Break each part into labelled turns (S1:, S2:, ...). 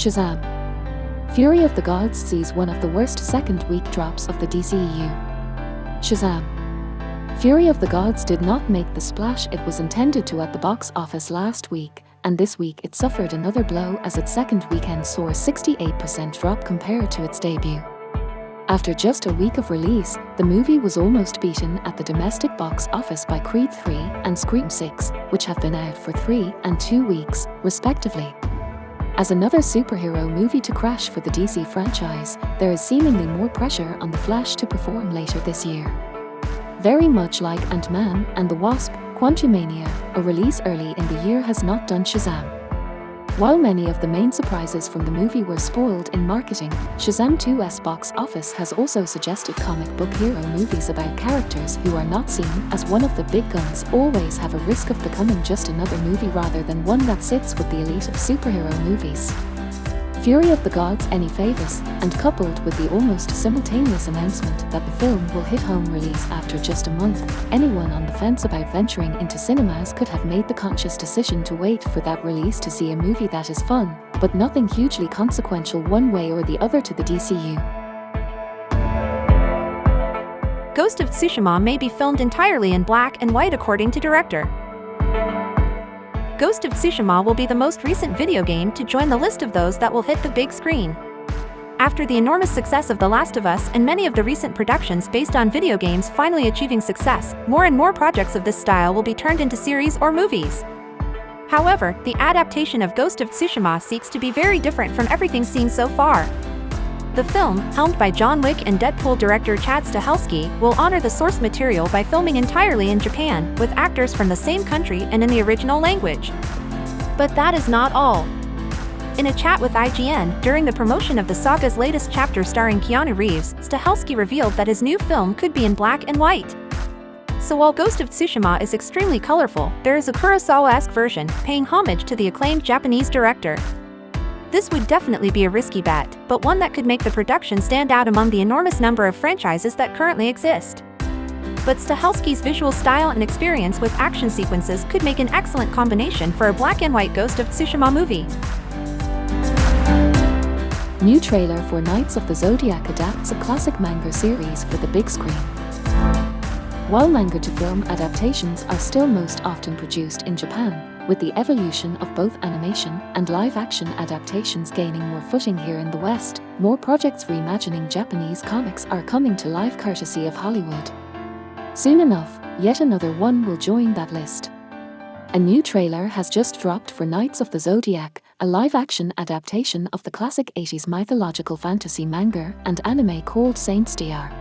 S1: Shazam. Fury of the Gods sees one of the worst second-week drops of the DCEU. Shazam. Fury of the Gods did not make the splash it was intended to at the box office last week, and this week it suffered another blow as its second weekend saw a 68% drop compared to its debut. After just a week of release, the movie was almost beaten at the domestic box office by Creed 3 and Scream 6, which have been out for 3 and 2 weeks, respectively. As another superhero movie to crash for the DC franchise, there is seemingly more pressure on The Flash to perform later this year. Very much like Ant-Man and the Wasp, Quantumania, a release early in the year has not done Shazam. While many of the main surprises from the movie were spoiled in marketing, Shazam 2's box office has also suggested comic book hero movies about characters who are not seen as one of the big guns always have a risk of becoming just another movie rather than one that sits with the elite of superhero movies. Fury of the Gods any favors, and coupled with the almost simultaneous announcement that the film will hit home release after just a month, anyone on the fence about venturing into cinemas could have made the conscious decision to wait for that release to see a movie that is fun, but nothing hugely consequential one way or the other to the DCU.
S2: Ghost of Tsushima may be filmed entirely in black and white according to director. Ghost of Tsushima will be the most recent video game to join the list of those that will hit the big screen. After the enormous success of The Last of Us and many of the recent productions based on video games finally achieving success, more and more projects of this style will be turned into series or movies. However, the adaptation of Ghost of Tsushima seeks to be very different from everything seen so far. The film, helmed by John Wick and Deadpool director Chad Stahelski, will honor the source material by filming entirely in Japan, with actors from the same country and in the original language. But that is not all. In a chat with IGN, during the promotion of the saga's latest chapter starring Keanu Reeves, Stahelski revealed that his new film could be in black and white. So while Ghost of Tsushima is extremely colorful, there is a Kurosawa-esque version, paying homage to the acclaimed Japanese director. This would definitely be a risky bet, but one that could make the production stand out among the enormous number of franchises that currently exist. But Stahelski's visual style and experience with action sequences could make an excellent combination for a black and white Ghost of Tsushima movie.
S1: New trailer for Knights of the Zodiac adapts a classic manga series for the big screen. While manga-to-film adaptations are still most often produced in Japan, with the evolution of both animation and live-action adaptations gaining more footing here in the West, more projects reimagining Japanese comics are coming to life courtesy of Hollywood. Soon enough, yet another one will join that list. A new trailer has just dropped for Knights of the Zodiac, a live-action adaptation of the classic 80s mythological fantasy manga and anime called Saint Seiya.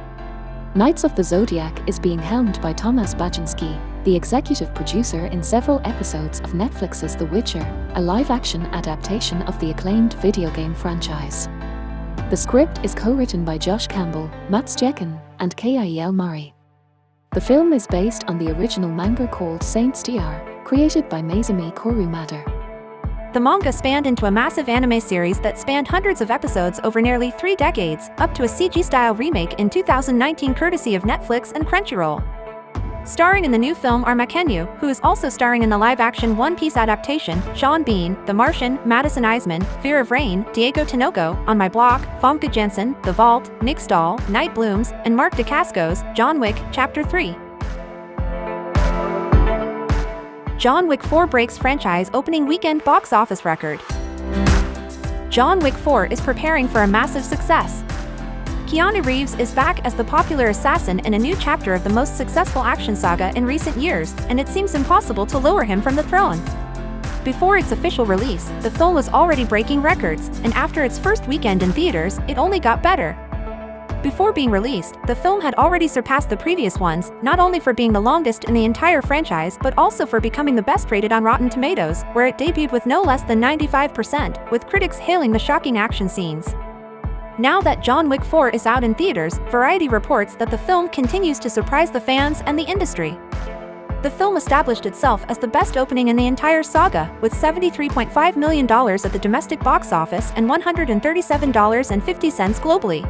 S1: Knights of the Zodiac is being helmed by Tomasz Baginski, the executive producer in several episodes of Netflix's The Witcher, a live-action adaptation of the acclaimed video game franchise. The script is co-written by Josh Campbell, Mats Jekken, and Kael Murray. The film is based on the original manga called Saint Seiya, created by Masami Kurumada.
S2: The manga spanned into a massive anime series that spanned hundreds of episodes over nearly 3 decades, up to a CG-style remake in 2019 courtesy of Netflix and Crunchyroll. Starring in the new film are Makenyu, who is also starring in the live-action One Piece adaptation, Sean Bean, The Martian, Madison Eisman, Fear of Rain, Diego Tinoco, On My Block, Famke Janssen, The Vault, Nick Stahl, Night Blooms, and Mark Dacascos, John Wick, Chapter 3. John Wick 4 breaks franchise opening weekend box office record. John Wick 4 is preparing for a massive success. Keanu Reeves is back as the popular assassin in a new chapter of the most successful action saga in recent years, and it seems impossible to lower him from the throne. Before its official release, the film was already breaking records, and after its first weekend in theaters, it only got better. Before being released, the film had already surpassed the previous ones, not only for being the longest in the entire franchise but also for becoming the best rated on Rotten Tomatoes, where it debuted with no less than 95%, with critics hailing the shocking action scenes. Now that John Wick 4 is out in theaters, Variety reports that the film continues to surprise the fans and the industry. The film established itself as the best opening in the entire saga, with $73.5 million at the domestic box office and $137.50 globally.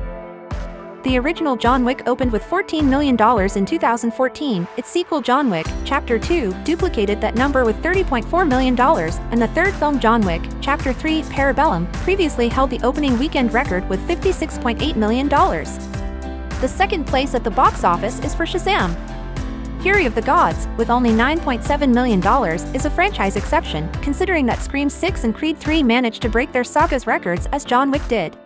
S2: The original John Wick opened with $14 million in 2014, its sequel John Wick, Chapter 2, duplicated that number with $30.4 million, and the third film John Wick, Chapter 3, Parabellum, previously held the opening weekend record with $56.8 million. The second place at the box office is for Shazam. Fury of the Gods, with only $9.7 million, is a franchise exception, considering that Scream 6 and Creed 3 managed to break their saga's records as John Wick did.